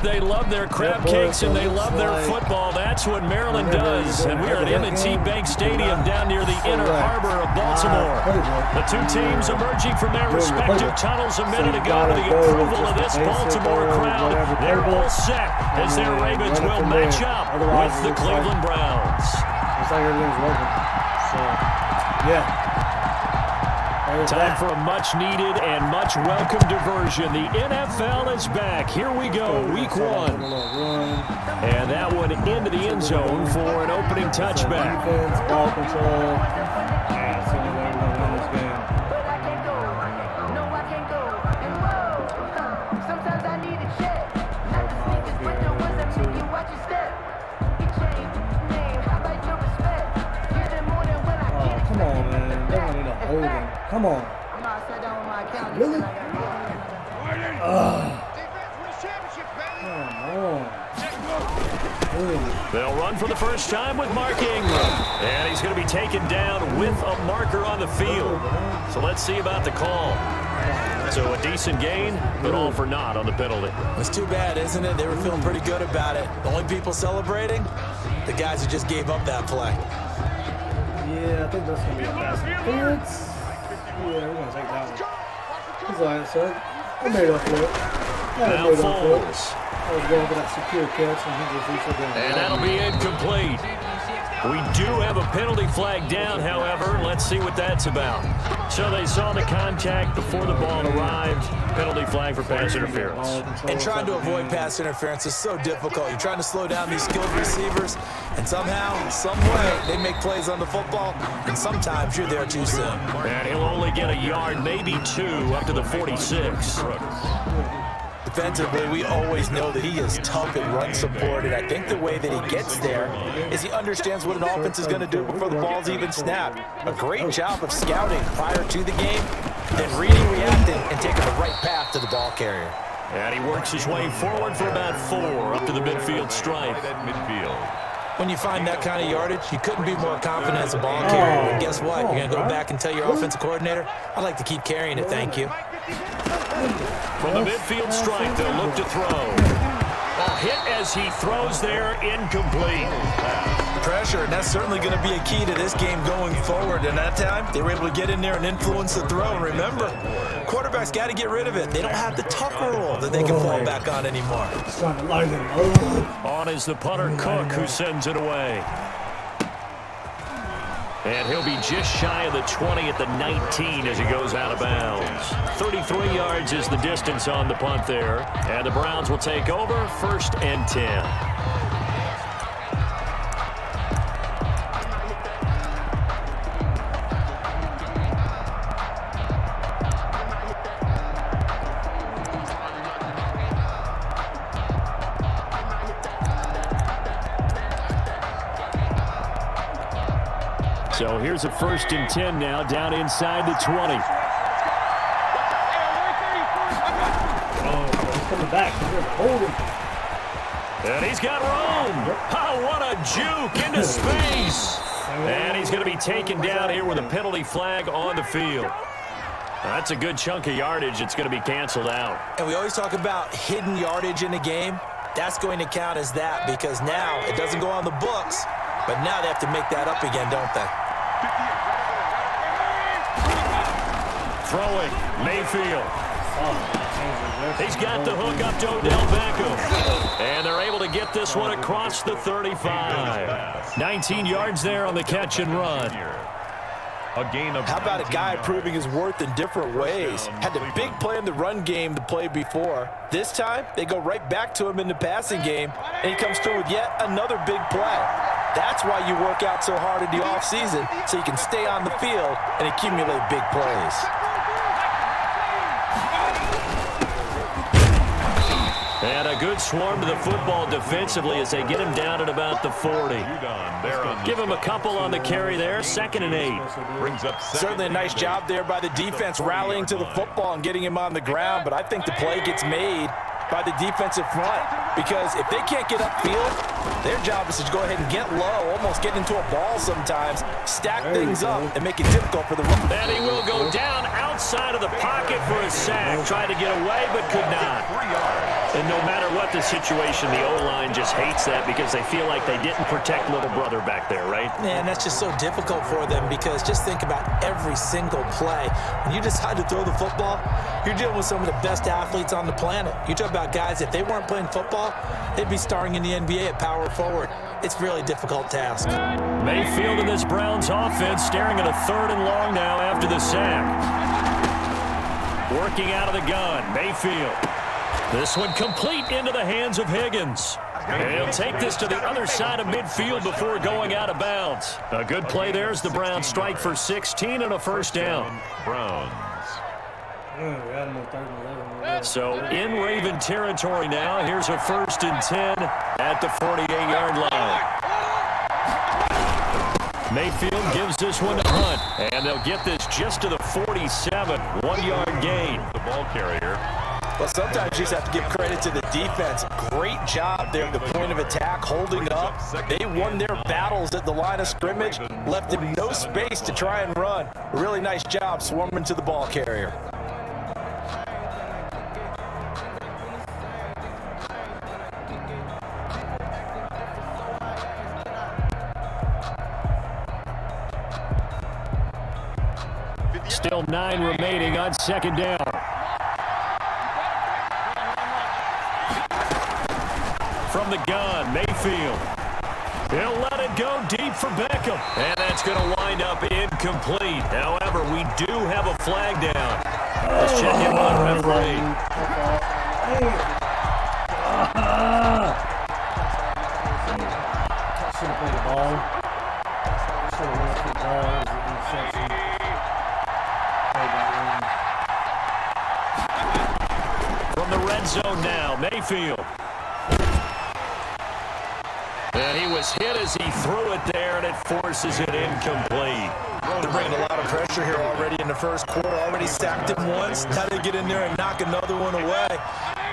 they love their crab cakes and they love their football. That's what Maryland does. And we are at M&T Bank Stadium down near the inner harbor of Baltimore. The two teams emerging from their respective tunnels a minute ago to the approval of this Baltimore crowd. They're all set as their Ravens will match up with the Cleveland Browns. Looks like everything's working. So, yeah. Time for a much-needed and much-welcome diversion. The NFL is back. Here we go, Week 1. And that one into the end zone for an opening touchback. Defense, ball control. Yeah, that's the only way we're going to win this game. Sometimes I need a check. Not the sneakers, but the ones that make you watch your step. You change name, how about your respect? You're the more than when I get it. Come on, man. They don't need a holding. Come on. I'm outside down with my account. Really? They'll run for the first time with Mark Ingram. And he's going to be taken down with a marker on the field. So let's see about the call. So a decent gain, but all for naught on the penalty. It's too bad, isn't it? They were feeling pretty good about it. The only people celebrating, the guys who just gave up that play. Yeah, I think that's going to be a pass interference. Yeah, we're going to take that one. It's all right, sir. I made up for it. Now Foles. I was going for that secure catch, and he just reached it down. And that'll be incomplete. We do have a penalty flag down, however. Let's see what that's about. So they saw the contact before the ball arrived. Penalty flag for pass interference. And trying to avoid pass interference is so difficult. You're trying to slow down these skilled receivers, and somehow, some way, they make plays on the football, and sometimes you're there too soon. And he'll only get a yard, maybe two, up to the 46. Defensively, we always know that he is tough and run support, and I think the way that he gets there is he understands what an offense is going to do before the ball's even snapped. A great job of scouting prior to the game, then reading, reacting, and taking the right path to the ball carrier. And he works his way forward for about 4 up to the midfield stripe. When you find that kind of yardage, you couldn't be more confident as a ball carrier. And guess what? You're going to go back and tell your offensive coordinator, I'd like to keep carrying it, thank you. From the midfield stripe, they'll look to throw. A hit as he throws there, incomplete. Pressure, and that's certainly going to be a key to this game going forward. And that time, they were able to get in there and influence the throw. And remember, quarterbacks got to get rid of it. They don't have the Tucker rule that they can fall back on anymore. On is the punter, Cook, who sends it away. And he'll be just shy of the 20 at the 19 as he goes out of bounds. 33 yards is the distance on the punt there. And the Browns will take over 1st and 10. So here's a 1st and 10 now, down inside the 20. Oh, he's coming back. He's going to hold him. And he's got room. Oh, what a juke into space. And he's going to be taken down here with a penalty flag on the field. That's a good chunk of yardage. It's going to be canceled out. And we always talk about hidden yardage in a game. That's going to count as that because now it doesn't go on the books, but now they have to make that up again, don't they? Throwing, Mayfield. He's got the hook up to Odell Beckham. And they're able to get this one across the 35. 19 yards there on the catch and run. How about a guy proving his worth in different ways? Had the big play in the run game to play before. This time, they go right back to him in the passing game, and he comes through with yet another big play. That's why you work out so hard in the offseason, so you can stay on the field and accumulate big plays. And a good swarm to the football defensively as they get him down at about the 40. Give him a couple on the carry there, 2nd and 8. Certainly a nice job there by the defense rallying to the football and getting him on the ground, but I think the play gets made by the defensive front because if they can't get upfield, their job is to go ahead and get low, almost get into a ball sometimes, stack things up, and make it difficult for the run. And he will go down outside of the pocket for a sack. Tried to get away, but could not. And no matter what the situation, the O-line just hates that because they feel like they didn't protect little brother back there, right? Man, that's just so difficult for them because just think about every single play. When you decide to throw the football, you're dealing with some of the best athletes on the planet. You talk about guys, if they weren't playing football, they'd be starring in the NBA at power forward. It's a really difficult task. Mayfield in this Browns offense staring at a 3rd and long now after the sack. Working out of the gun, Mayfield. This one complete into the hands of Higgins. And he'll take this to the other side of midfield before going out of bounds. A good play there as the Browns strike for 16 and a first down. Browns. So in Raven territory now. Here's a 1st and 10 at the 48-yard line. Mayfield gives this one to Hunt. And they'll get this just to the 47. 1-yard gain. The ball carrier. Well, sometimes you just have to give credit to the defense. Great job there at the point of attack, holding up. They won their battles at the line of scrimmage, left them no space to try and run. A really nice job swarming to the ball carrier. Still 9 remaining on 2nd down. From the gun, Mayfield. He'll let it go deep for Beckham. And that's going to wind up incomplete. However, we do have a flag down. Let's check in on referee. Should have played the ball. Should have went for the ball. It was an interception. Played that From the red zone now, Mayfield. And he was hit as he threw it there, and it forces it incomplete. They're bringing a lot of pressure here already in the first quarter. Already sacked him once. Now they get in there and knock another one away.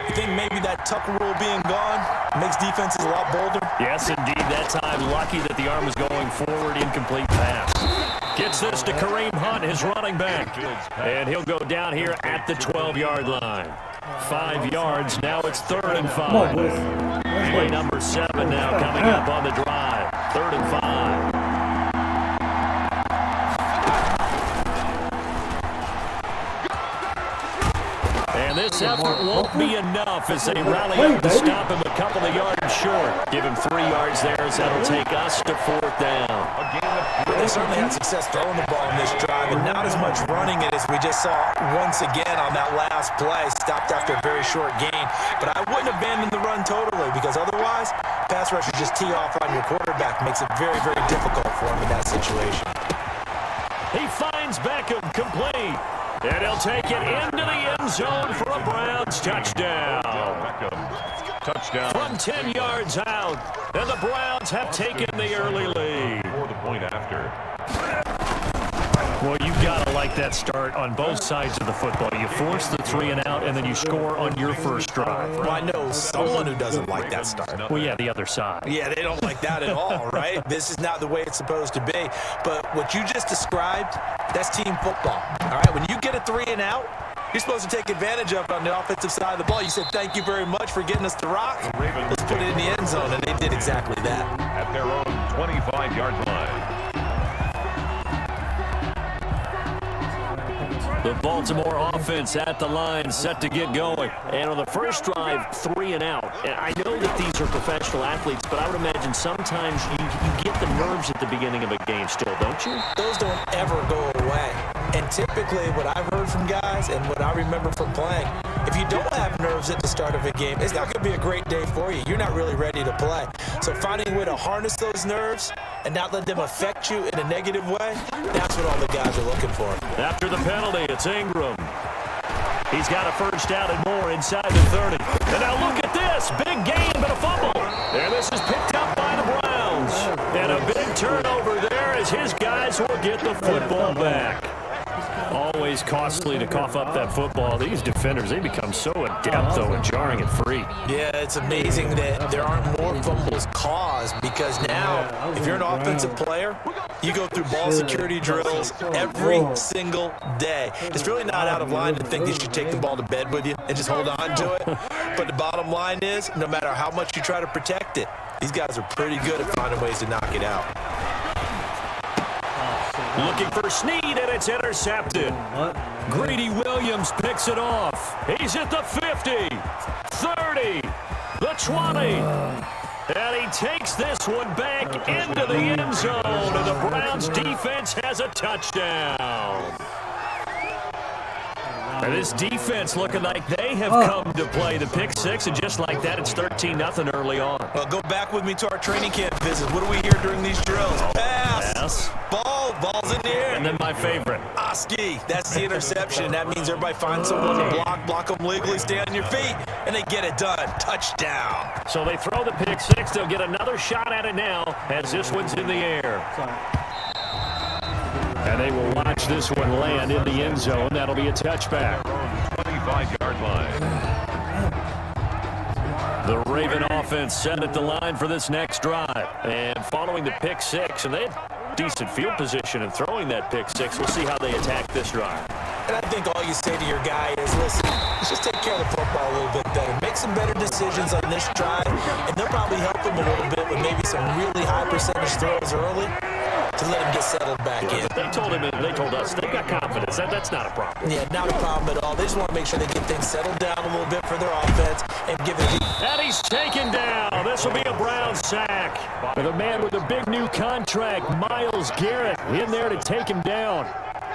You think maybe that Tucker rule being gone makes defenses a lot bolder? Yes, indeed. That time, lucky that the arm was going forward. Incomplete pass. Gets this to Kareem Hunt, his running back. And he'll go down here at the 12-yard line. 5 yards. Now it's 3rd and 5. Play number 7 now coming up on the drive. 3rd and 5. And this effort won't be enough as they rally up to stop him a couple of yards short. Give him 3 yards there as that'll take us to 4th down. They certainly had success throwing the ball in this drive, and not as much running it as we just saw once again on that last play. Stopped after a very short gain. But I wouldn't abandon the run totally because otherwise, pass rushers just tee off on your quarterback. Makes it very, very difficult for him in that situation. He finds Beckham complete. And he'll take it into the end zone for a Browns touchdown. Touchdown. From 10 yards out. And the Browns have taken the early lead. For the point after. Well, you've got to like that start on both sides of the football. You force the 3 and out, and then you score on your first drive. Well, I know someone who doesn't like that start. Well, yeah, the other side. Yeah, they don't like that at all, right? This is not the way it's supposed to be. But what you just described, that's team football. All right, when you get a 3 and out, you're supposed to take advantage of it on the offensive side of the ball. You said, thank you very much for getting us to rock. Let's put it in the end zone, and they did exactly that. At their own 25-yard line. The Baltimore offense at the line, set to get going. And on the first drive, 3 and out. And I know that these are professional athletes, but I would imagine sometimes you get the nerves at the beginning of a game still, don't you? Those don't ever go away. And typically what I've heard from guys and what I remember from playing, if you don't have nerves at the start of a game, it's not going to be a great day for you. You're not really ready to play. So finding a way to harness those nerves and not let them affect you in a negative way, that's what all the guys are looking for. After the penalty, it's Ingram. He's got a first down and more inside the 30. And now look at this. Big gain, but a fumble. And this is picked up by the Browns. And a big turnover there as his guys will get the football back. Always costly to cough up that football. These defenders, they become so adept, though, at jarring it free. Yeah, it's amazing that there aren't more fumbles caused because now, if you're an offensive player, you go through ball security drills every single day. It's really not out of line to think that you should take the ball to bed with you and just hold on to it. But the bottom line is, no matter how much you try to protect it, these guys are pretty good at finding ways to knock it out. Looking for Snead, and it's intercepted. Greedy Williams picks it off. He's at the 50, 30, the 20. And he takes this one back into the end zone, and the Browns defense has a touchdown. And this defense looking like they have come to play the pick six, and just like that, it's 13-0 early on. Well, go back with me to our training camp visits. What do we hear during these drills? Pass. Ball's in the air. And then my favorite. Oski, that's the interception. That means everybody finds someone to block them legally, stay on your feet, and they get it done. Touchdown. So they throw the pick six. They'll get another shot at it now as this one's in the air. And they will watch this one land in the end zone. That'll be a touchback. 25-yard line. The Raven offense set at the line for this next drive. And following the pick six, and they had decent field position in throwing that pick six. We'll see how they attack this drive. And I think all you say to your guy is, listen, let's just take care of the football a little bit better. Make some better decisions on this drive, and they'll probably help him a little bit with maybe some really high percentage throws early to let him get settled back in. They told him, and they told us, they've got confidence. That's not a problem. Yeah, not a problem at all. They just want to make sure they get things settled down a little bit for their offense and give it. And he's taken down. This will be a Brown sack. With a man with a big new contract, Myles Garrett, in there to take him down.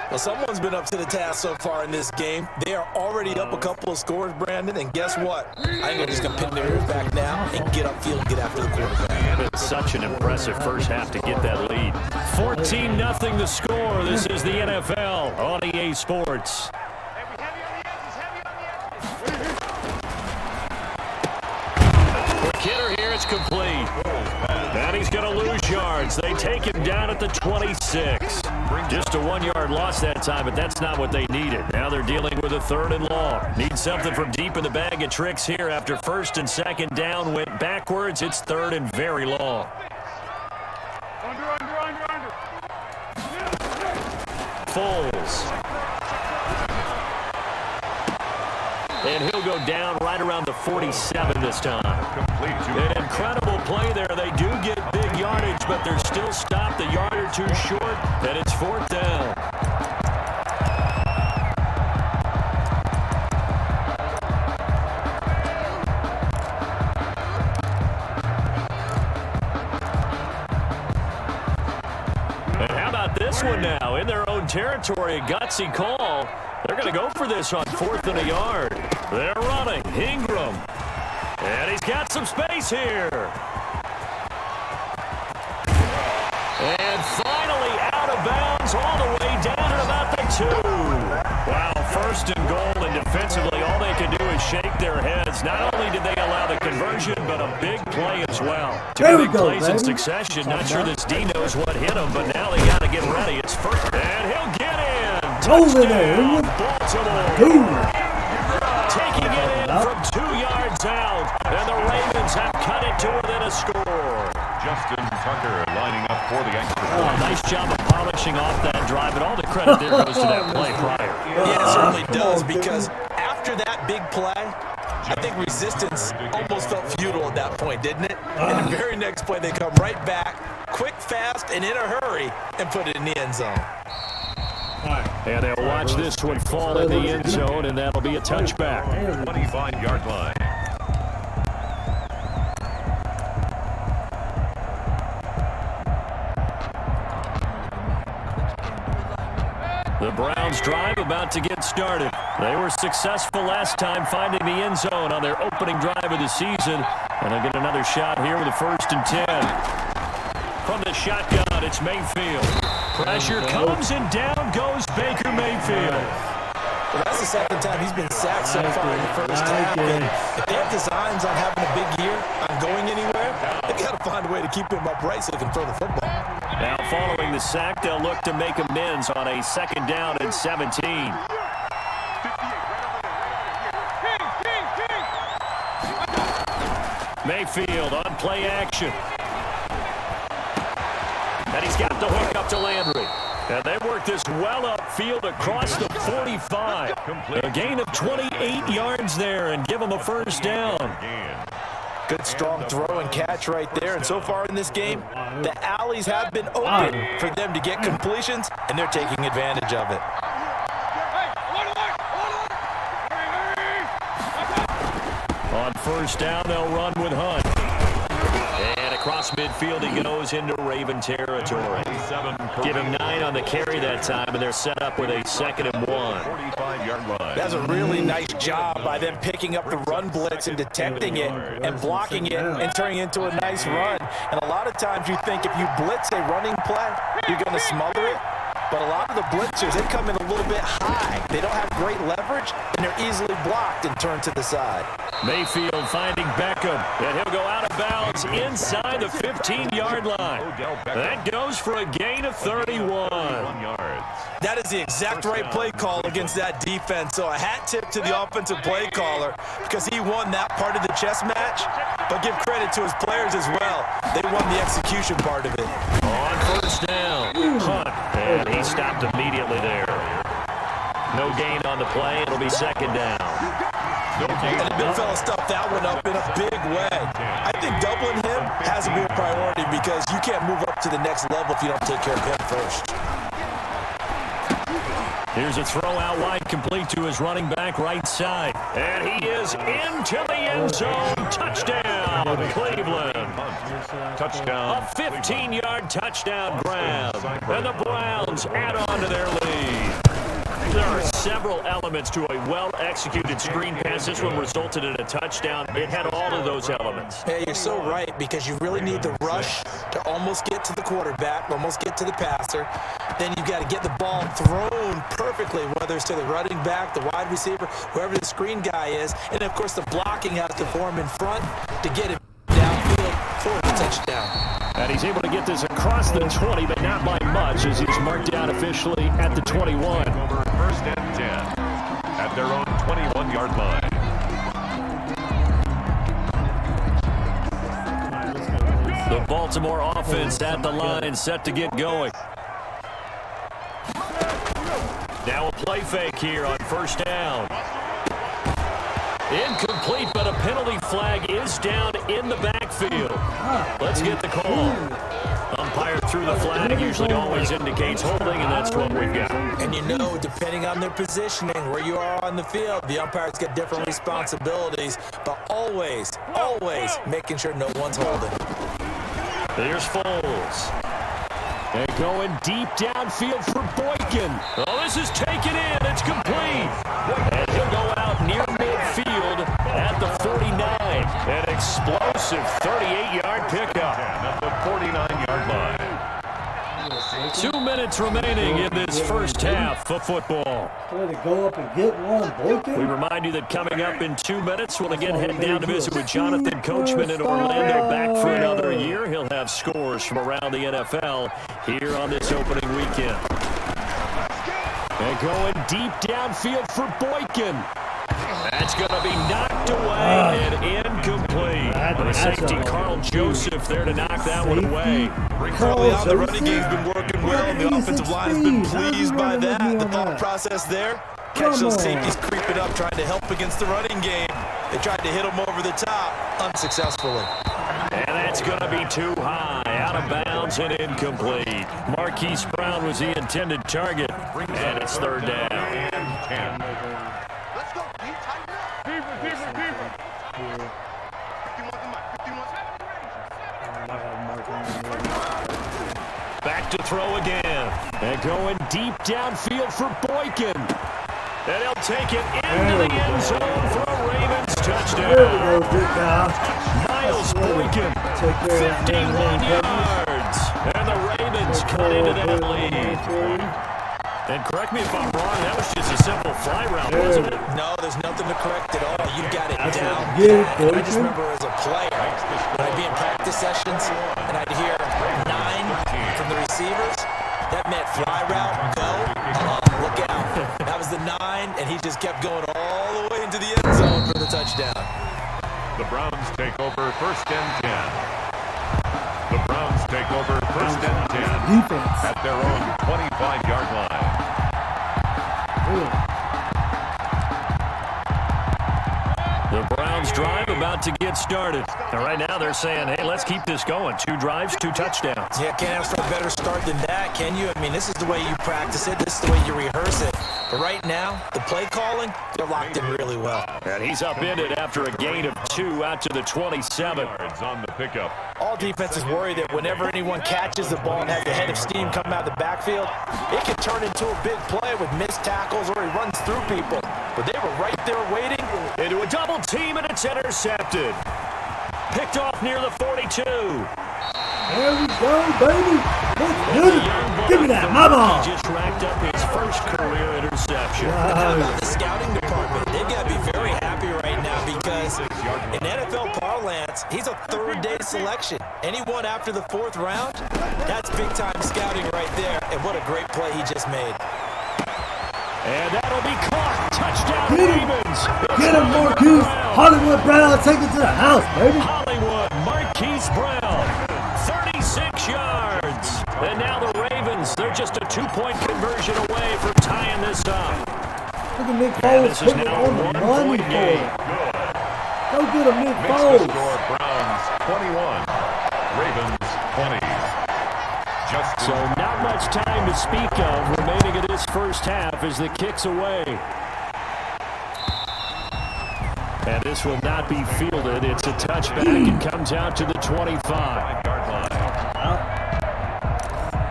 Well, someone's been up to the task so far in this game. They are already up a couple of scores, Brandon, and guess what? I think they're just going to pin their ears back now and get upfield and get after the quarterback. It's such an impressive first half to get that lead. 14-0 the score. This is the NFL on EA Sports. Quick hitter here, it's complete. And he's going to lose yards. They take him down at the 26. Just a 1-yard loss that time, but that's not what they needed. Now they're dealing with a 3rd and long. Need something from deep in the bag of tricks here after 1st and 2nd down went backwards. It's 3rd and very long. Foles. And he'll go down right around the 47 this time. An incredible play there. They do get big yardage, but they're still stopped a yard or two short, and it's 4th down. And how about this one now? In their own territory, a gutsy call. They're going to go for this on 4th and a yard. They're running. Ingram. And he's got some space here. And finally out of bounds all the way down at about the 2. Wow, 1st and goal, and defensively all they can do is shake their heads. Not only did they allow the conversion, but a big play as well. Two big plays in succession. Not sure this D knows what hit him, but now they got to get ready. It's 1st, and he'll get in. Touchdown, Baltimore. Taking it in from 2 yards out, and the Ravens have cut it to within a score. Justin Tucker lining up for the extra point. Nice job of polishing off that drive, and all the credit there goes to that play prior. Yeah, it certainly does, because after that big play, I think resistance almost felt futile at that point, didn't it? And the very next play, they come right back, quick, fast, and in a hurry, and put it in the end zone. And they'll watch this one fall in the end zone, and that'll be a touchback. 25-yard line. The Browns drive about to get started. They were successful last time finding the end zone on their opening drive of the season. And they'll get another shot here with a 1st and 10. From the shotgun, it's Mayfield. Pressure comes, and down goes Baker Mayfield. Well, that's the 2nd time he's been sacked so far in the first half. And if they have designs on having a big year, on going anywhere, they've got to find a way to keep him upright so they can throw the football. Now following the sack, they'll look to make amends on a 2nd down and 17. Mayfield on play action. And he's got the hook up to Landry. And they work this well upfield across the 45. A gain of 28 yards there and give them a first down. Good strong throw and catch right there. And so far in this game, the alleys have been open for them to get completions, and they're taking advantage of it. On first down, they'll run with Hunt. And across midfield, he goes into Raven territory. Give him 9 on the carry that time, and they're set up with a 2nd and 1. That's a really nice job by them picking up the run blitz and detecting it and blocking it and turning it into a nice run. And a lot of times you think if you blitz a running play, you're going to smother it. But a lot of the blitzers, they come in a little bit high. They don't have great leverage, and they're easily blocked and turned to the side. Mayfield finding Beckham, and he'll go out of bounds inside the 15-yard line. That goes for a gain of 31. That is the exact right play call against that defense. So a hat tip to the offensive play caller because he won that part of the chess match. But give credit to his players as well. They won the execution part of it. On first down, Hunt, and he stopped immediately there. No gain on the play. It'll be 2nd down. And the big fella stuffed that one up in a big way. I think doubling him has to be a priority because you can't move up to the next level if you don't take care of him first. Here's a throw out wide, complete to his running back right side. And he is into the end zone. Touchdown, Cleveland. Touchdown. A 15-yard touchdown grab. And the Browns add on to their lead. There are several elements to a well-executed screen pass. This one resulted in a touchdown. It had all of those elements. Hey, you're so right because you really need the rush to almost get to the quarterback, almost get to the passer. Then you've got to get the ball thrown perfectly, whether it's to the running back, the wide receiver, whoever the screen guy is. And, of course, the blocking has to form in front to get it downfield for the touchdown. And he's able to get this across the 20, but not by much as he's marked down officially at the 21. Over 1st and 10 at their own 21-yard line. The Baltimore offense at the line, set to get going. Now a play fake here on first down. Incomplete, but a penalty flag is down in the backfield. Let's get the call. Umpire threw the flag, usually always indicates holding, and that's what we've got. And you know, depending on their positioning, where you are on the field, the umpires get different responsibilities, but always, always making sure no one's holding. There's Foles. And going deep downfield for Boykin. Oh, this is taken in. It's complete. And he'll go out near midfield at the 49. An explosive 38-yard pickup. At the 49-yard line. 2 minutes remaining in this first half of football. Trying to go up and get one, Boykin. We remind you that coming up in 2 minutes, we'll again head down to visit with Jonathan Coachman in Orlando, back for another year. He'll have scores from around the NFL here on this opening weekend. And going deep downfield for Boykin. That's going to be knocked away and incomplete. The safety, Carl Joseph, there to knock that one away. Carl, the running game's been working well, and the offensive line has been pleased by that. The thought process there, catch those safeties creeping up, trying to help against the running game. They tried to hit them over the top, unsuccessfully. And that's going to be too high, out of bounds and incomplete. Marquise Brown was the intended target, and it's 3rd down. Back to throw again. And going deep downfield for Boykin. And he'll take it into the end zone for a Ravens touchdown. There we go, good guy. Miles Boykin, 51 yards. And the Ravens cut into that lead. And correct me if I'm wrong, that was just a simple fly route, wasn't it? No, there's nothing to correct at all. You got it down. Yeah, I just remember as a player, when I'd be in practice sessions and I'd hear 9 from the receivers, that meant fly route, go, look out. That was the 9, and he just kept going all the way into the end zone for the touchdown. The Browns take over 1st and 10. The Browns take over 1st and 10 Defense. at their own 25-yard line. The Browns drive about to get started. And right now they're saying, hey, let's keep this going. 2 drives, 2 touchdowns. Yeah, can't ask for a better start than that, can you? I mean, this is the way you practice it. This is the way you rehearse it. But right now, the play calling, they're locked in really well. And he's upended after a gain of 2 out to the 27. Yards on the pickup. All defenses worry that whenever anyone catches the ball and has a head of steam coming out of the backfield, it can turn into a big play with missed tackles or he runs through people. But they were right there waiting. Into a double team, and it's intercepted. Picked off near the 42. There we go, baby. Let's do it. Give me that, my ball. He just racked up his first career interception. How about the scouting department? They've got to be very happy right now because in NFL parlance, he's a third-day selection. Anyone after the 4th round, that's big-time scouting right there. And what a great play he just made. And that'll be caught. Touchdown, Ravens. Get him, Marquise. Hollywood Brown, take it to the house, baby. Hollywood, Marquise Brown, 36 yards. And now the Ravens, they're just a 2-point conversion away from tying this up. Look at Nick And Foles this is putting it now on a the 1-point money for game. it. Go get him, Nick Makes the Foles. score Browns 21, Ravens 20. So not much time to speak of remaining in this first half as the kick's away. And this will not be fielded. It's a touchback and comes out to the 25-yard line.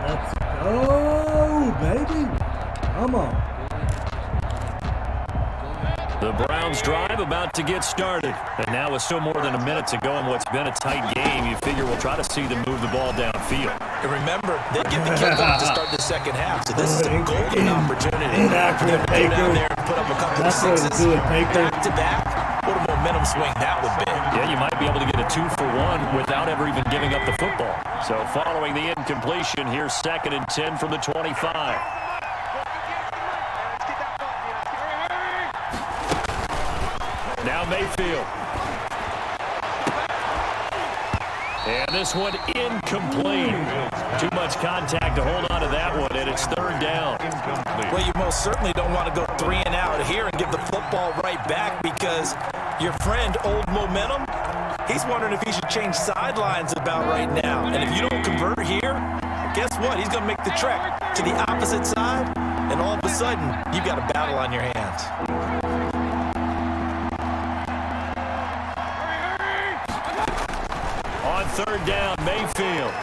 Let's go, baby. Come on. The Browns drive about to get started. And now with still more than a minute to go in what's been a tight game, you figure we'll try to see them move the ball downfield. And remember, they get the kickoff to start the second half, so this is a golden opportunity for them to go down there and put up a couple of sixes back-to-back. What a momentum swing that would be. Yeah, you might be able to get a 2-for-1 without ever even giving up the football. So following the incompletion, here's 2nd and 10 from the 25. Now Mayfield. And this one incomplete. Too much contact to hold on to that one, and it's 3rd down. Well, you most certainly don't want to go 3 and out here and give the football right back because your friend, Old Momentum, he's wondering if he should change sidelines about right now. And if you don't convert here, guess what? He's going to make the trek to the opposite side, and all of a sudden, you've got a battle on your hands. On 3rd down, Mayfield.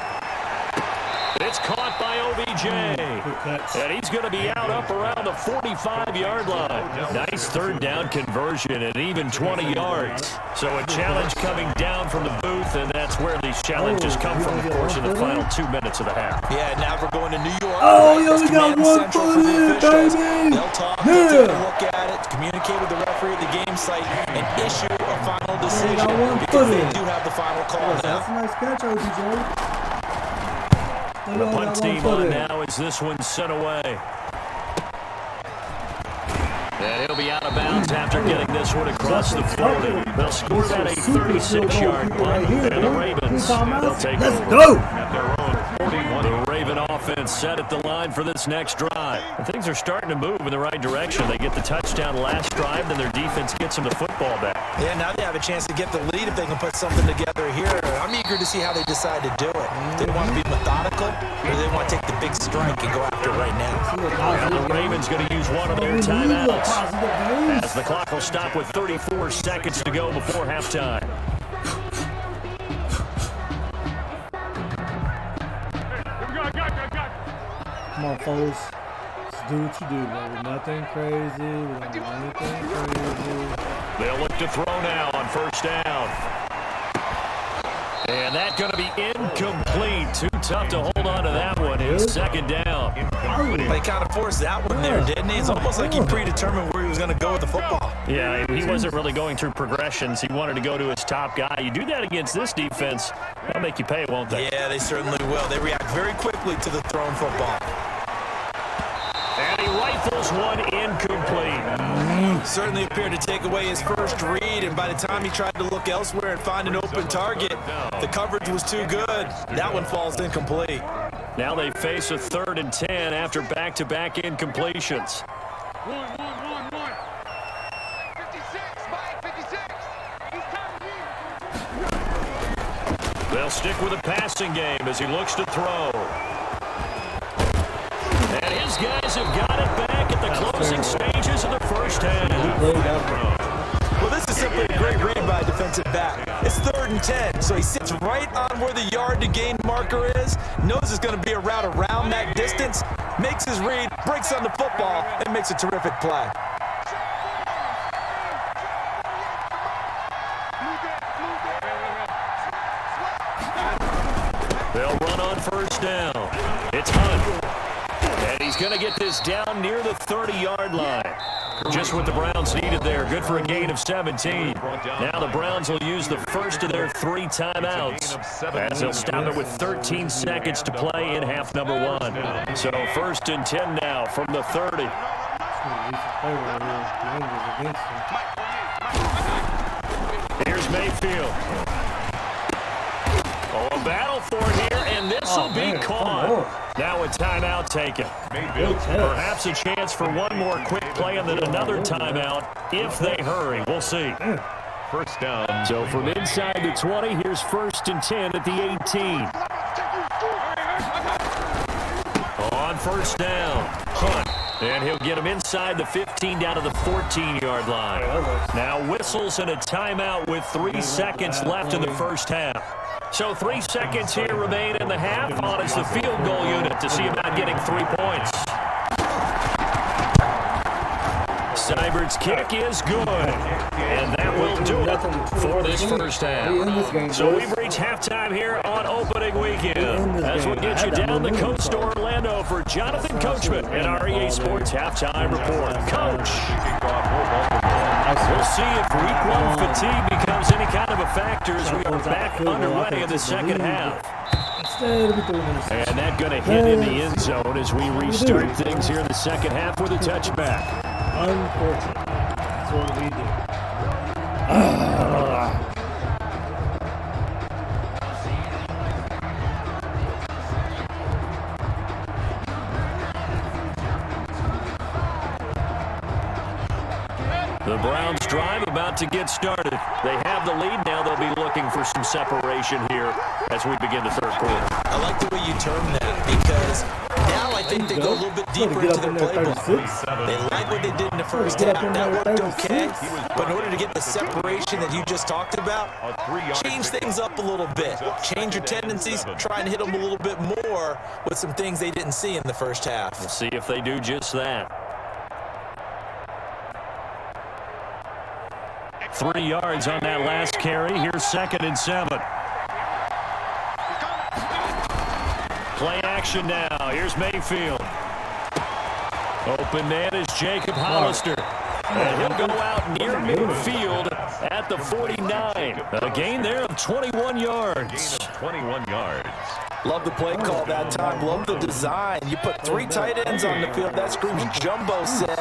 It's caught by OBJ. And he's going to be out up around the 45-yard line. Nice 3rd down conversion and even 20 yards. So a challenge coming down from the booth, and that's where these challenges come from, of course, in the final 2 minutes of the half. Yeah, now we're going to New York. Oh, you only got 1 foot in, baby. They'll talk, they'll take a look at it, communicate with the referee at the game site, and issue a final decision because they do have the final call now. That's a nice catch, OBJ. The punt team on now as this one's sent away. And he'll be out of bounds after getting this one across the 40. They'll score that a 36-yard punt, and the Ravens, they'll take Let's over go. at their own 41. The Raven offense set at the line for this next drive. And things are starting to move in the right direction. They get the touchdown last drive, then their defense gets them the football back. Yeah, now they have a chance to get the lead if they can put something together here. I'm eager to see how they decide to do it. They want to be methodical, or they want to take the big strike and go after it right now. And the Ravens going to use one of their timeouts as the clock will stop with 34 seconds to go before halftime. Come on, folks. Just do what you do, baby. Nothing crazy. We don't do anything crazy. They'll look to throw now on 1st down. And that's going to be incomplete. Too tough to hold on to that one. It's 2nd down. They kind of forced that one there, didn't he? It's almost like he predetermined where he was going to go with the football. Yeah, he wasn't really going through progressions. He wanted to go to his top guy. You do that against this defense, they'll make you pay, won't they? Yeah, they certainly will. They react very quickly to the thrown football. And he rifles rifles one incomplete. Certainly appeared to take away his first read, and by the time he tried to look elsewhere and find an open target, the coverage was too good. That one falls incomplete. Now they face a 3rd and 10 after back-to-back incompletions. 56, Mike, 56. He's coming in. They'll stick with a passing game as he looks to throw. And his guys have got it back at the closing stages of the first half. Well, this is simply a great read by a defensive back. It's 3rd and 10, so he sits right on where the yard-to-gain marker is, knows it's going to be a route around that distance, makes his read, breaks on the football, and makes a terrific play. They'll run on first down. It's Hunt. And he's going to get this down near the 30-yard line. Just what the Browns needed there. Good for a gain of 17. Now the Browns will use the first of their 3 timeouts as they'll stop it with 13 seconds to play in half number 1. So 1st and 10 now from the 30. Here's Mayfield. Oh, a battle for it here, and this will be caught. Now a timeout taken. Perhaps a chance for one more quick play and then another timeout if they hurry. We'll see. First down. So from inside the 20, here's 1st and 10 at the 18. On first down, Hunt. And he'll get him inside the 15 down to the 14-yard line. Now whistles and a timeout with 3 seconds left in the first half. So 3 seconds here remain in the half on as the field goal unit to see about getting 3 points. Seibert's kick is good. And that will do it for this first half. So we've reached halftime here on opening weekend. As we'll get you down the coast to Orlando for Jonathan Coachman and our EA Sports Halftime Report. Coach. We'll see if week 1 fatigue becomes any kind of a factor as we are back underway in the second half. And that going to hit in the end zone as we restart things here in the second half with a touchback. Unfortunate. That's what we do. The Browns drive about to get started. They have the lead now. They'll be looking for some separation here as we begin the third quarter. I like the way you term that because now I think they go a little bit deeper into their playbook. They like what they did in the first half. That worked okay, but in order to get the separation that you just talked about, change things up a little bit. Change your tendencies, try and hit them a little bit more with some things they didn't see in the first half. We'll see if they do just that. 3 yards on that last carry. Here's 2nd and 7. Play action now. Here's Mayfield. Open man is Jacob Hollister. And he'll go out near midfield at the 49. A gain there of 21 yards. 21 yards. Love the play call that time. Love the design. You put 3 tight ends on the field. That screams jumbo set,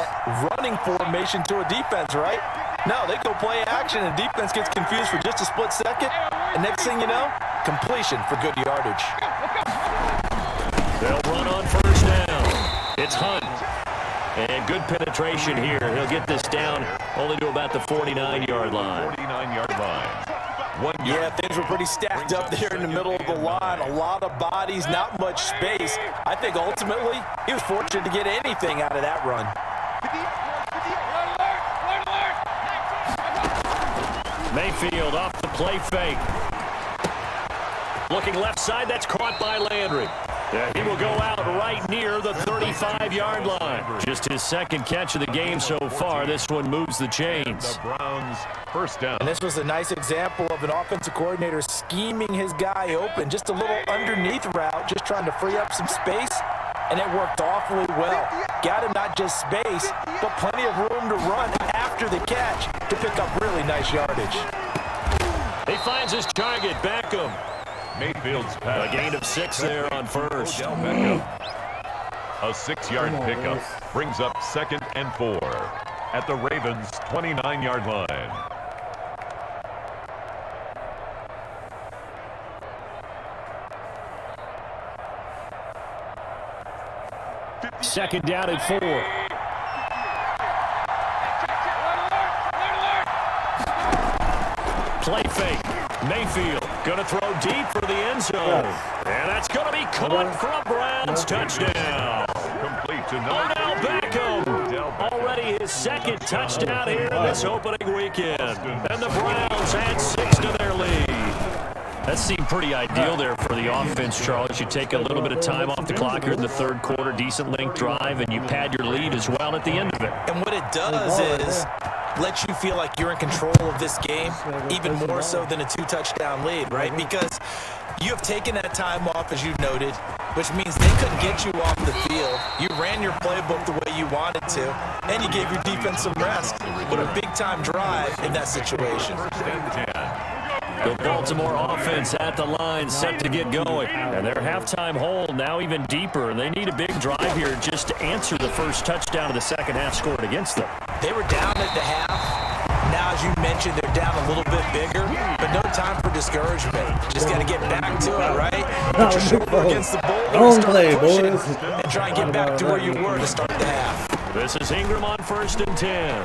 running formation to a defense, right? No, they go play action, and defense gets confused for just a split second. And next thing you know, completion for good yardage. They'll run on first down. It's Hunt. And good penetration here. He'll get this down only to about the 49-yard line. 49-yard line. 1 yard. Yeah, things were pretty stacked up there in the middle of the line. A lot of bodies, not much space. I think ultimately he was fortunate to get anything out of that run. Mayfield off the play fake. Looking left side, that's caught by Landry. Yeah, he will go out right near the 35-yard line. Just his 2nd catch of the game so far. This one moves the chains. The Browns first down. And this was a nice example of an offensive coordinator scheming his guy open. Just a little underneath route, just trying to free up some space. And it worked awfully well. Got him not just space, but plenty of room to run after the catch to pick up really nice yardage. He finds his target, Beckham. Mayfield's pass. A gain of 6 there on first. A 6-yard pickup brings up 2nd and 4 at the Ravens' 29-yard line. Second down and 4. Play fake. Mayfield going to throw deep for the end zone. And that's going to be caught for a Browns touchdown. Complete to Odell Beckham. Already his 2nd touchdown here in this opening weekend. And the Browns add 6 to their lead. That seemed pretty ideal there for the offense, Charles. You take a little bit of time off the clock here in the 3rd quarter, decent length drive, and you pad your lead as well at the end of it. And what it does is let you feel like you're in control of this game, even more so than a 2-touchdown lead, right? Because you have taken that time off, as you noted, which means they couldn't get you off the field. You ran your playbook the way you wanted to, and you gave your defense some rest. What a big-time drive in that situation. The Baltimore offense at the line, set to get going. And their halftime hole now even deeper. They need a big drive here just to answer the first touchdown of the second half scored against them. They were down at the half. Now, as you mentioned, they're down a little bit bigger, but no time for discouragement. Just got to get back to it, right? Put your shoulder against the boulder and start pushing and try and get back to where you were to start the half. This is Ingram on 1st and 10.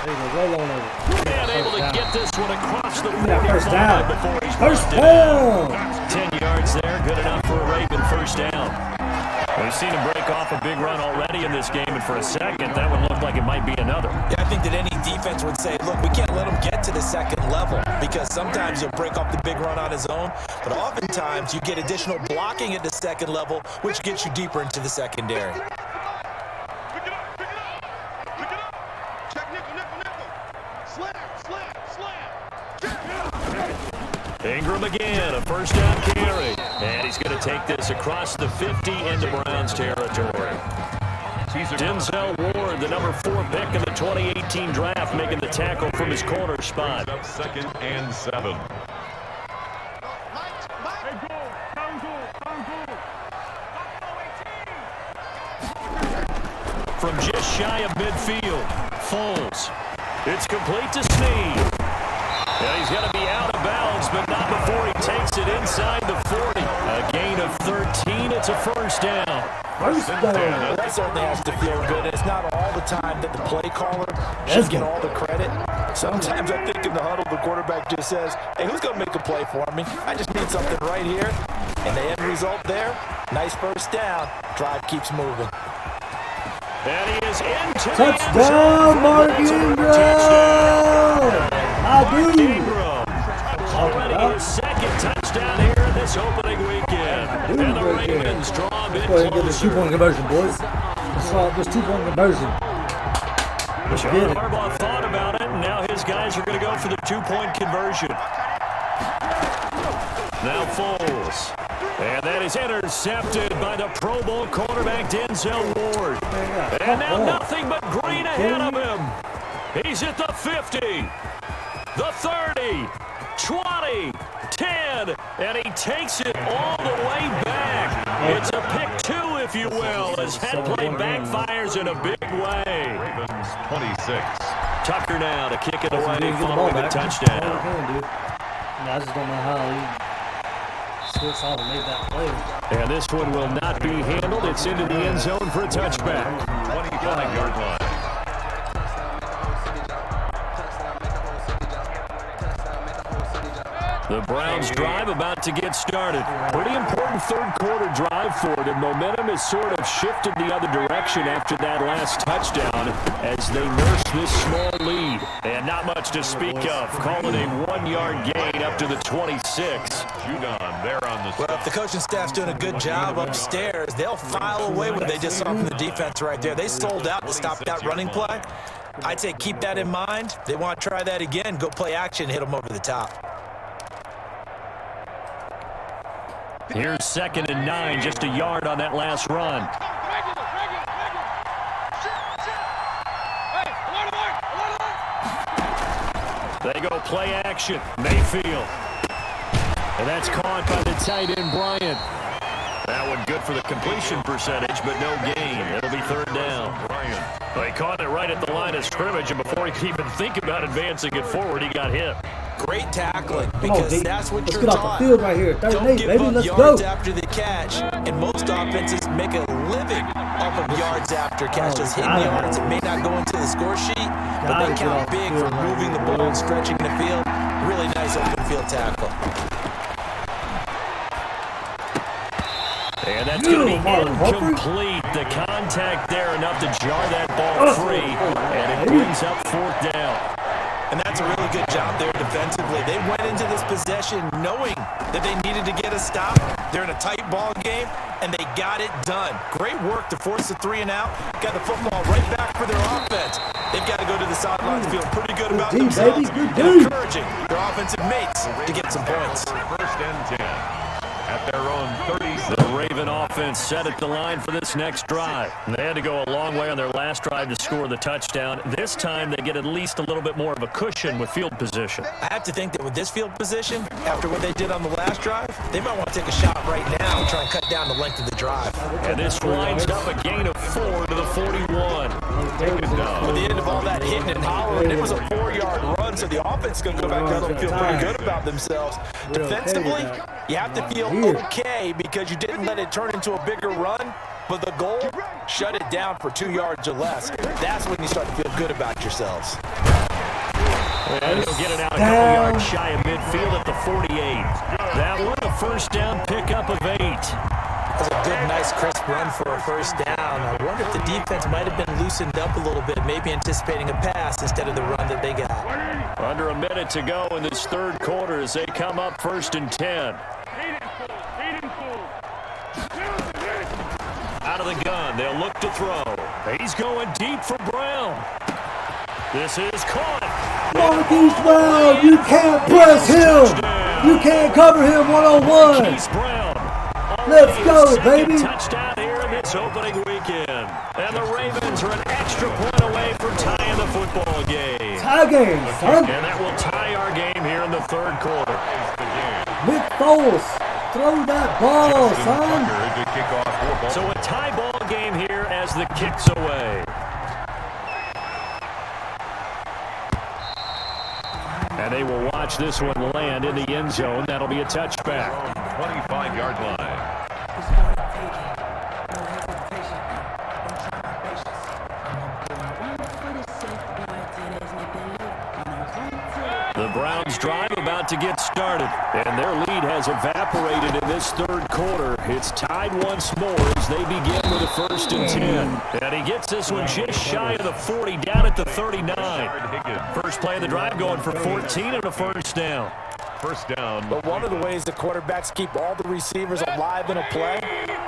And able to get this one across the 45 before he's brought down. 10 yards there, good enough for a Raven first down. We've seen him break off a big run already in this game, and for a second, that one looked like it might be another. Yeah, I think that any defense would say, look, we can't let him get to the 2nd level because sometimes he'll break off the big run on his own, but oftentimes you get additional blocking at the 2nd level, which gets you deeper into the secondary. Ingram again, a first down carry. And he's going to take this across the 50 into Browns territory. Denzel Ward, the number 4 pick in the 2018 draft, making the tackle from his corner spot. 2nd and 7. From just shy of midfield, Foles. It's complete to Snead. And he's going to be out of bounds, but not before he takes it inside the 40. A gain of 13. It's a first down. First down. That certainly has to feel good. It's not all the time that the play caller should get all the credit. Sometimes I think in the huddle, the quarterback just says, hey, who's going to make a play for me? I just need something right here. And the end result there, nice first down. Drive keeps moving. And he is into touchdown, Mark Ingram! Already his 2nd touchdown here in this opening weekend. And the Ravens draw a bit closer. Get this 2-point conversion, boys. Let's try this 2-point conversion. Let's get it. Harbaugh thought about it, and now his guys are going to go for the 2-point conversion. Now Foles. And that is intercepted by the Pro Bowl cornerback Denzel Ward. And now nothing but green ahead of him. He's at the 50, the 30, 20, 10, and he takes it all the way back. It's a pick 2, if you will, as that play backfires in a big way. Ravens 26. Tucker now to kick it away following the touchdown. I just don't know how he switched off and made that play. And this one will not be handled. It's into the end zone for a touchback. 25-yard line. The Browns drive about to get started. Pretty important 3rd quarter drive for them. Momentum has sort of shifted the other direction after that last touchdown as they nurse this small lead. And not much to speak of. Call it a 1-yard gain up to the 26. Judon there on the Well, if the coaching staff's doing a good job upstairs, they'll file away what they just saw from the defense right there. They sold out to stop that running play. I'd say keep that in mind. They want to try that again. Go play action, hit them over the top. Here's 2nd and 9, just a yard on that last run. They go play action. Mayfield. And that's caught by the tight end, Bryant. That one good for the completion percentage, but no gain. It'll be third down. They caught it right at the line of scrimmage, and before he could even think about advancing it forward, he got hit. Great tackling, because that's what you're get taught. off the field right here. Third Don't and 8, give baby. up Let's yards go. after the catch, and most offenses make a living off of yards after catch. Just hitting yards. It may not go into the score sheet, but they count big for moving the ball and stretching the field. Really nice open field tackle. And that's going to be incomplete. The contact there enough to jar that ball free, and it brings up fourth down. And that's a really good job there defensively. They went into this possession knowing that they needed to get a stop. They're in a tight ball game, and they got it done. Great work to force the 3 and out. Got the football right back for their offense. They've got to go to the sidelines feeling pretty good about themselves and encouraging their offensive mates to get some points. First and 10 at their own 30. The Raven offense set at the line for this next drive. They had to go a long way on their last drive to score the touchdown. This time, they get at least a little bit more of a cushion with field position. I have to think that with this field position, after what they did on the last drive, they might want to take a shot right now and try and cut down the length of the drive. And this winds up a gain of 4 to the 41. With the end of all that hitting and hollering, it was a 4-yard run, so the offense is going to go back down and feel pretty good about themselves. Defensively, you have to feel okay because you didn't let it turn into a bigger run, but the goal, shut it down for 2 yards or less. That's when you start to feel good about yourselves. And he'll get it out a couple yards shy of midfield at the 48. That one, a first down pickup of 8. That was a good, nice, crisp run for a first down. I wonder if the defense might have been loosened up a little bit, maybe anticipating a pass instead of the run that they got. Under a minute to go in this third quarter as they come up first and 10. Out of the gun, they'll look to throw. He's going deep for Brown. This is caught. Marquise Brown, you can't press him. You can't cover him one-on-one. Marquise Brown. Let's go, baby. Touchdown here in this opening weekend. And the Ravens are an extra point away from tying the football game. Tie game, son. And that will tie our game here in the third quarter. Nick Foles, throw that ball, son. So a tie ball game here as the kick's away. And they will watch this one land in the end zone. That'll be a touchback. 25-yard line. The Browns drive about to get started, and their lead has evaporated in this third quarter. It's tied once more as they begin with a first and 10. And he gets this one just shy of the 40, down at the 39. First play of the drive going for 14 and a first down. First down. But one of the ways the quarterbacks keep all the receivers alive in a play,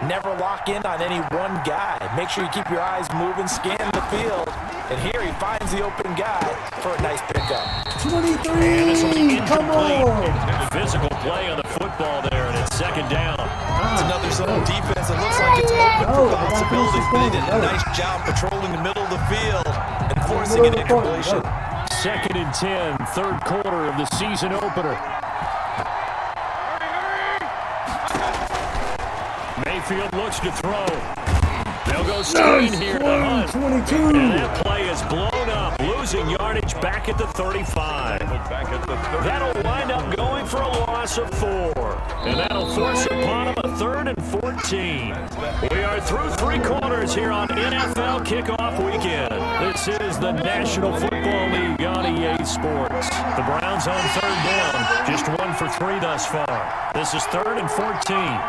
never lock in on any one guy. Make sure you keep your eyes moving, scan the field. And here he finds the open guy for a nice pickup. 23, come on. Physical play on the football there, and it's second down. It's another zone defense. It looks like it's open for possibilities, but he did a nice job patrolling the middle of the field and forcing an incompletion. Second and 10, third quarter of the season opener. Mayfield looks to throw. They'll go screen here to Hunt. 22. And that play is blown up, losing yardage back at the 35. That'll wind up going for a loss of 4. And that'll force upon him a third and 14. We are through 3 quarters here on NFL Kickoff Weekend. This is the National Football League on EA Sports. The Browns on third down, just 1 for 3 thus far. This is third and 14.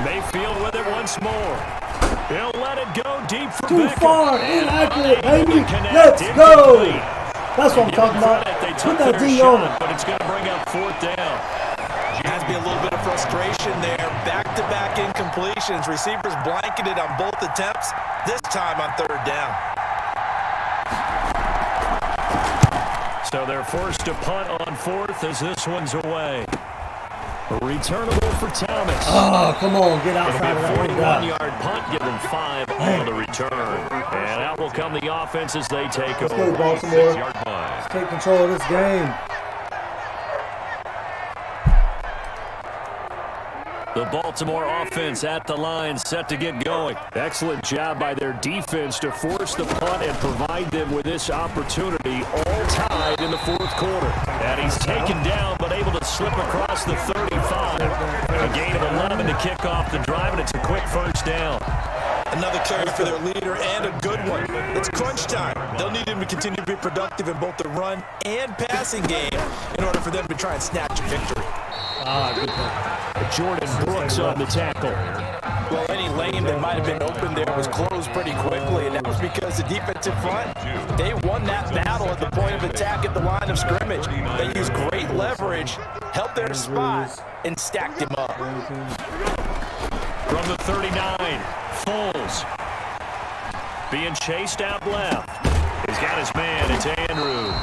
Mayfield with it once more. He'll let it go deep for Too Beckham. far, inaccurate, baby. Let's go. That's what I'm talking about. Put that D on it. But it's going to bring up fourth down. Has to be a little bit of frustration there. Back-to-back incompletions. Receivers blanketed on both attempts, this time on third down. So they're forced to punt on fourth as this one's away. Returnable for Thomas. Oh, come on, get outside of that. 41-yard punt, give them 5 on the return. And out will come the offense as they take Let's over. go, Baltimore. Let's take control of this game. The Baltimore offense at the line, set to get going. Excellent job by their defense to force the punt and provide them with this opportunity, all tied in the fourth quarter. And he's taken down, but able to slip across the 35. A gain of 11 to kick off the drive, and it's a quick first down. Another carry for their leader, and a good one. It's crunch time. They'll need him to continue to be productive in both the run and passing game in order for them to try and snatch a victory. Good play. Jordan Brooks on the tackle. Well, any lane that might have been open there was closed pretty quickly, and that was because the defensive front, they won that battle at the point of attack at the line of scrimmage. They used great leverage, held their spot, and stacked him up. From the 39, Foles being chased out left. He's got his man. It's Andrews.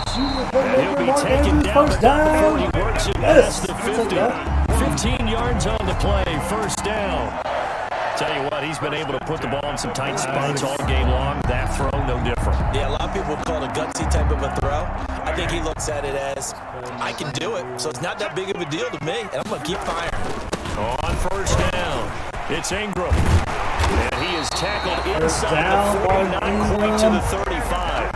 And he'll be taken down before he works it past the 50. 15 yards on the play, first down. Tell you what, he's been able to put the ball in some tight spots all game long. That throw, no different. Yeah, a lot of people would call it a gutsy type of a throw. I think he looks at it as, I can do it, so it's not that big of a deal to me, and I'm going to keep firing. On first down, it's Ingram. And he is tackled inside the 49, point to the 35.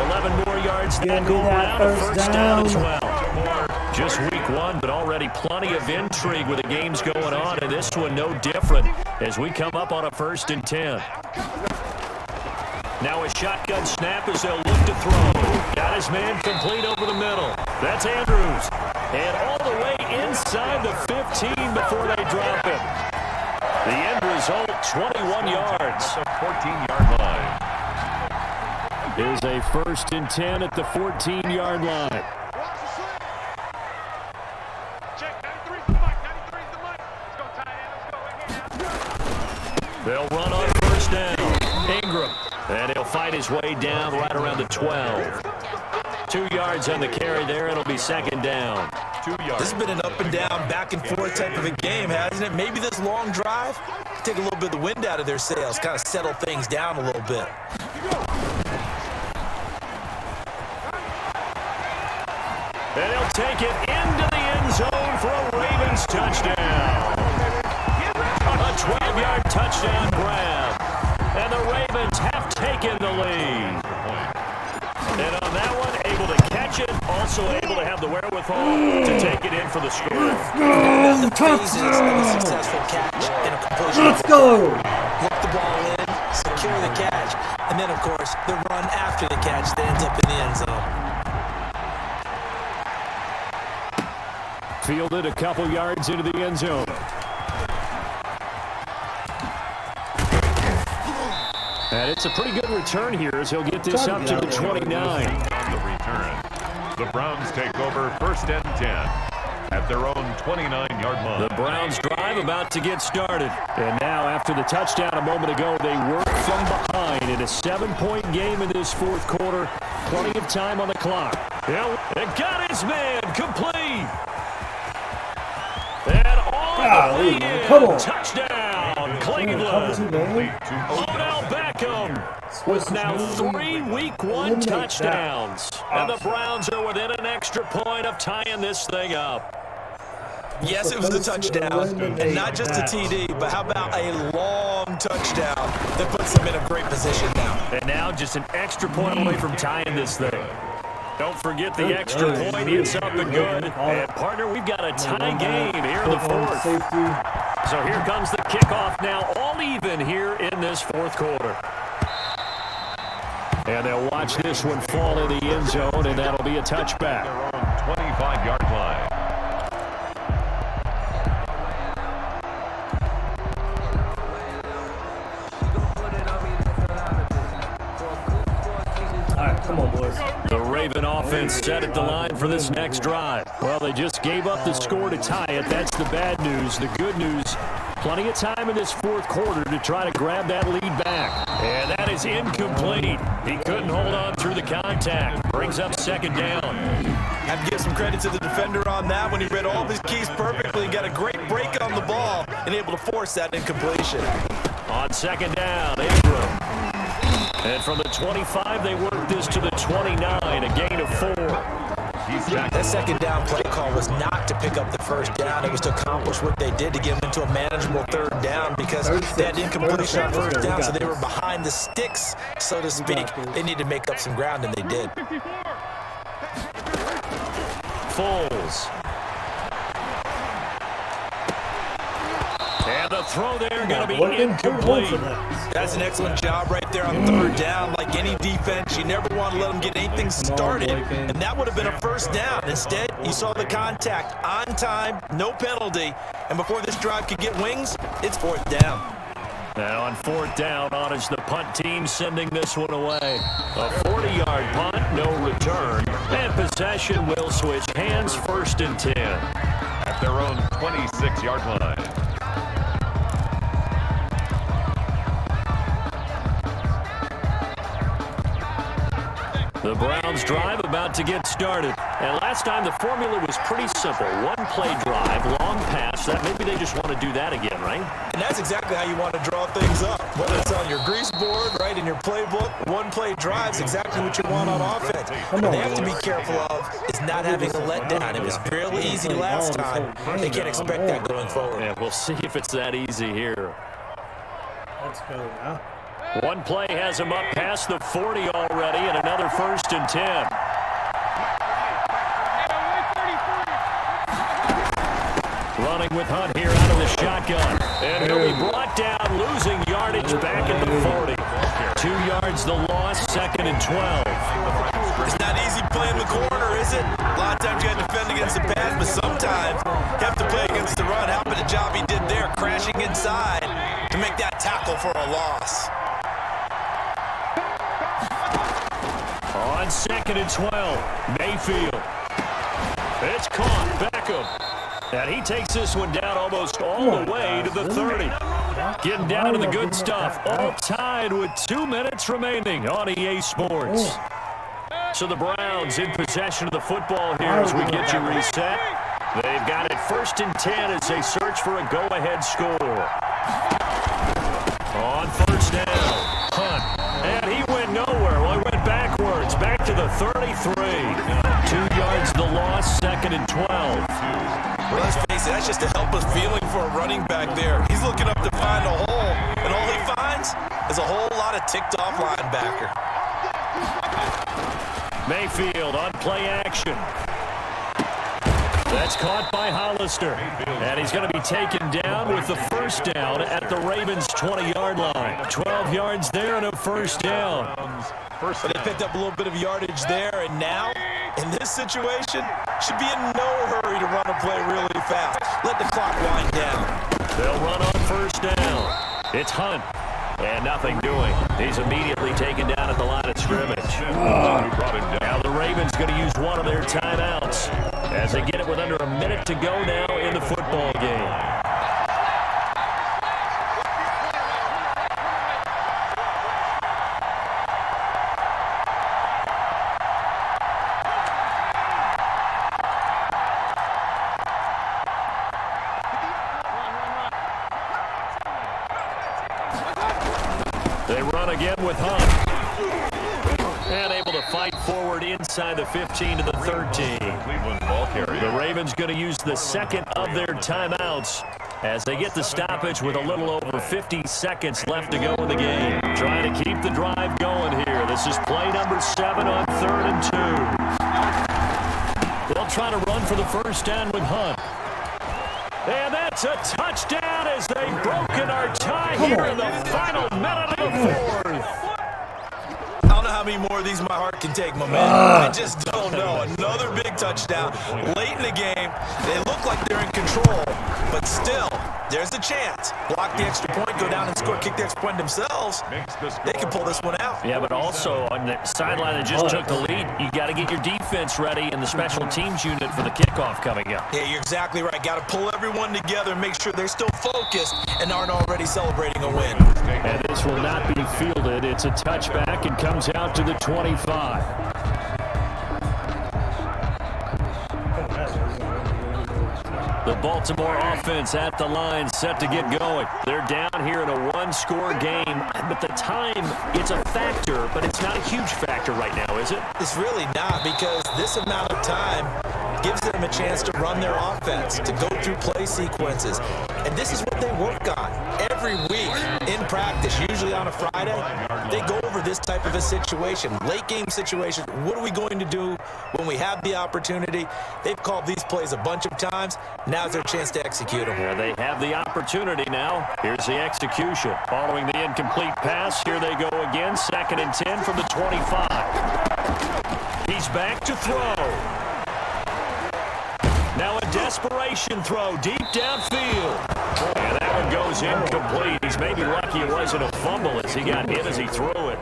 11 more yards than go around. A first down as well. Just week one, but already plenty of intrigue with the games going on, and this one no different as we come up on a 1st and 10. Now a shotgun snap as they'll look to throw. Got his man complete over the middle. That's Andrews. And all the way inside the 15 before they drop him. The end result, 21 yards. A 14-yard line. Is a 1st and 10 at the 14-yard line. They'll run on first down. Ingram. And he'll fight his way down right around the 12. 2 yards on the carry there. It'll be 2nd down. 2 yards. This has been an up and down, back and forth type of a game, hasn't it? Maybe this long drive, take a little bit of the wind out of their sails, kind of settle things down a little bit. And he'll take it into the end zone for a Ravens touchdown. A 12-yard touchdown grab. And the Ravens have taken the lead. And on that one, able to catch it, also able to have the wherewithal to take it in for the score. The phases of a successful catch and a completion. Let's go! Look the ball in, secure the catch, and then, of course, the run after the catch that ends up in the end zone. Fielded a couple yards into the end zone. And it's a pretty good return here as he'll get this up to the 29. On the return, the Browns take over 1st and 10 at their own 29-yard line. The Browns drive about to get started. And now after the touchdown a moment ago, they work from behind in a 7-point game in this fourth quarter. Plenty of time on the clock. And got his man complete. And all the way in. Come on. Touchdown, Cleveland. Odell Beckham with now 3 Week 1 touchdowns. And the Browns are within an extra point of tying this thing up. Yes, it was a touchdown, and not just a TD, but how about a long touchdown that puts them in a great position now. And now just an extra point away from tying this thing. Don't forget the extra point. It's up and good. And, partner, we've got a tie game here in the fourth. So here comes the kickoff now, all even here in this fourth quarter. And they'll watch this one fall in the end zone, and that'll be a touchback. Their own 25-yard line. Come on, boys. The Raven offense set at the line for this next drive. Well, they just gave up the score to tie it. That's the bad news. The good news, plenty of time in this fourth quarter to try to grab that lead back. And that is incomplete. He couldn't hold on through the contact. Brings up 2nd down. Have to give some credit to the defender on that when he read all of his keys perfectly, got a great break on the ball, and able to force that incompletion. On 2nd down, Ingram. And from the 25, they work this to the 29, a gain of 4. He's back. That second down play call was not to pick up the first down. It was to accomplish what they did to get them into a manageable third down because they had incompletion on first down, so they were behind the sticks, so to speak. They needed to make up some ground, and they did. Foles. And the throw there going to be incomplete. That's an excellent job right there on third down. Like any defense, you never want to let them get anything started, and that would have been a first down. Instead, you saw the contact on time, no penalty, and before this drive could get wings, it's fourth down. Now on fourth down, on is the punt team sending this one away. A 40-yard punt, no return, and possession will switch hands, first and 10. At their own 26-yard line. The Browns drive about to get started. And last time the formula was pretty simple. One play drive, long pass. That maybe they just want to do that again, right? And that's exactly how you want to draw things up. Whether it's on your grease board, right, in your playbook, one play drive's exactly what you want on offense. What they have to be careful of is not having a letdown. It was fairly easy last time. They can't expect that going forward. Yeah, we'll see if it's that easy here. Let's go now. One play has him up past the 40 already, and another first and 10. Running with Hunt here out of the shotgun. And he'll be brought down, losing yardage back at the 40. 2 yards the loss, second and 12. It's not easy playing the corner, is it? A lot of times you have to defend against the pass, but sometimes you have to play against the run. How about the job he did there, crashing inside to make that tackle for a loss. On second and 12, Mayfield. It's caught, Beckham. And he takes this one down almost all the way to the 30. Getting down to the good stuff. All tied with 2 minutes remaining on EA Sports. So the Browns in possession of the football here as we get you reset. They've got it first and 10 as they search for a go-ahead score. On first down, Hunt. And he went nowhere. Well, he went backwards, back to the 33. 2 yards the loss, second and 12. Well, let's face it, that's just a helpless feeling for a running back there. He's looking up to find a hole, and all he finds is a whole lot of ticked-off linebacker. Mayfield on play action. That's caught by Hollister. And he's going to be taken down with the first down at the Ravens' 20-yard line. 12 yards there and a first down. But they picked up a little bit of yardage there, and now, in this situation, should be in no hurry to run a play really fast. Let the clock wind down. They'll run on first down. It's Hunt. And nothing doing. He's immediately taken down at the line of scrimmage. Now the Ravens going to use one of their timeouts as they get it with under a minute to go now in the football game. They run again with Hunt. And able to fight forward inside the 15 to the 13. The Ravens going to use the second of their timeouts as they get the stoppage with a little over 50 seconds left to go in the game. Trying to keep the drive going here. This is play number 7 on 3rd and 2. They'll try to run for the first down with Hunt. And that's a touchdown as they've broken our tie here in the final minute of the 4th. I don't know how many more of these my heart can take, my man. I just don't know. Another big touchdown late in the game. They look like they're in control, but still, there's a chance. Block the extra point, go down and score, kick the extra point themselves. They can pull this one out. Yeah, but also on the sideline that just took the lead, you got to get your defense ready and the special teams unit for the kickoff coming up. Yeah, you're exactly right. Got to pull everyone together and make sure they're still focused and aren't already celebrating a win. And this will not be fielded. It's a touchback and comes out to the 25. The Baltimore offense at the line, set to get going. They're down here in a one-score game, but the time, it's a factor, but it's not a huge factor right now, is it? It's really not, because this amount of time gives them a chance to run their offense, to go through play sequences. And this is what they work on every week in practice, usually on a Friday. They go over this type of a situation, late game situation. What are we going to do when we have the opportunity? They've called these plays a bunch of times. Now's their chance to execute them. Yeah, they have the opportunity now. Here's the execution. Following the incomplete pass, here they go again. 2nd and 10 from the 25. He's back to throw. Now a desperation throw deep downfield. And that one goes incomplete. He's maybe lucky it wasn't a fumble as he got hit as he threw it.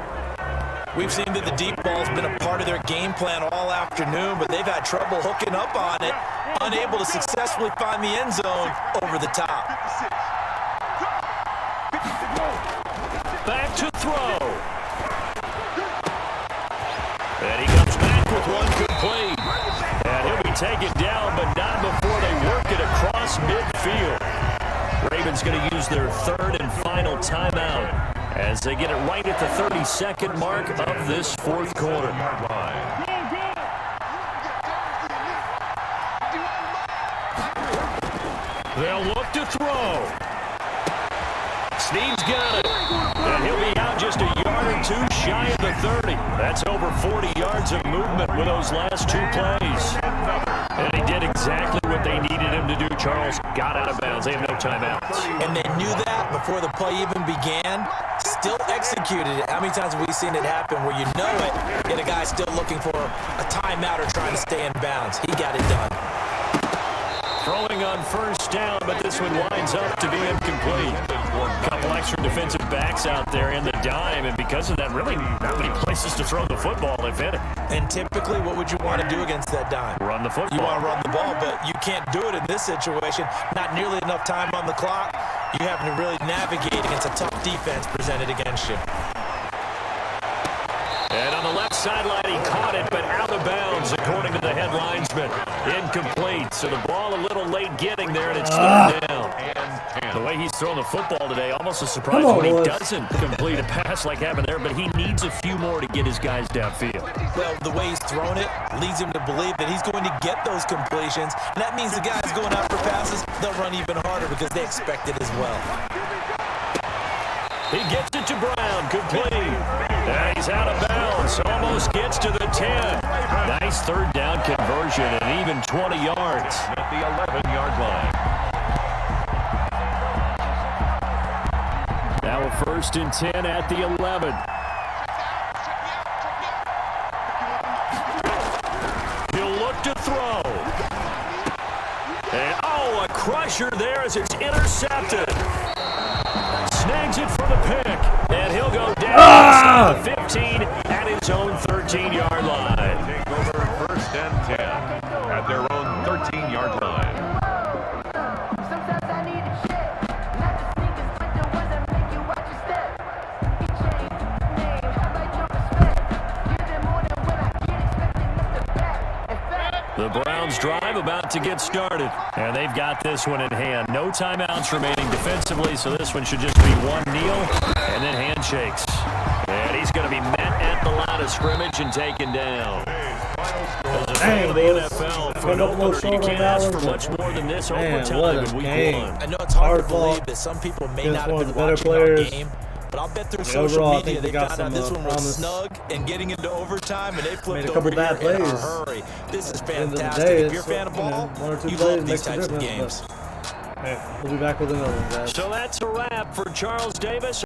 We've seen that the deep ball's been a part of their game plan all afternoon, but they've had trouble hooking up on it, unable to successfully find the end zone over the top. Back to throw. And he comes back with one complete. And he'll be taken down, but not before they work it across midfield. Ravens going to use their 3rd and final timeout as they get it right at the 32nd mark of this 4th quarter. They'll look to throw. Snead's got it. And he'll be out just a yard or two shy of the 30. That's over 40 yards of movement with those last 2 plays. And he did exactly what they needed him to do, Charles. Got out of bounds. They have no timeouts. And they knew that before the play even began. Still executed it. How many times have we seen it happen where you know it, yet a guy still looking for a timeout or trying to stay in bounds? He got it done. Throwing on 1st down, but this one winds up to be incomplete. A couple extra defensive backs out there in the dime, and because of that, really not many places to throw the football, if any. And typically, what would you want to do against that dime? Run the football. You want to run the ball, but you can't do it in this situation. Not nearly enough time on the clock. You're having to really navigate against a tough defense presented against you. And on the left sideline, he caught it, but out of bounds, according to the head linesman. Incomplete, so the ball a little late getting there, and it's third down. The way he's throwing the football today, almost a surprise when he doesn't complete a pass like happened there, but he needs a few more to get his guys downfield. Well, the way he's thrown it leads him to believe that he's going to get those completions, and that means the guys going out for passes, they'll run even harder because they expect it as well. He gets it to Brown, complete. And he's out of bounds, almost gets to the 10. Nice 3rd down conversion and even 20 yards. At the 11-yard line. Now a 1st and 10 at the 11. He'll look to throw. And a crusher there as it's intercepted. Snags it for the pick, and he'll go down inside the 15 at his own 13-yard line. Take over 1st and 10 at their own 13-yard line. Sometimes I need a check, not the sneakers, but the ones that make you watch your step. Each chain, name, how about your respect? Give them more than what I get, expecting them to back. In fact, The Browns drive about to get started, and they've got this one in hand. No timeouts remaining defensively, so this one should just be one kneel and then handshakes. And he's going to be met at the line of scrimmage and taken down. As a fan of the NFL, for an opener, you can't ask for much more than this overtime in week 1. I know it's hard to believe that some people may not have been watching our game, but I'll bet through social media they found out this one was snug and getting into overtime, and they flipped over here in a hurry. This is fantastic. If you're a fan of ball, you love these types of games. We'll be back with another one, guys. So that's a wrap for Charles Davis.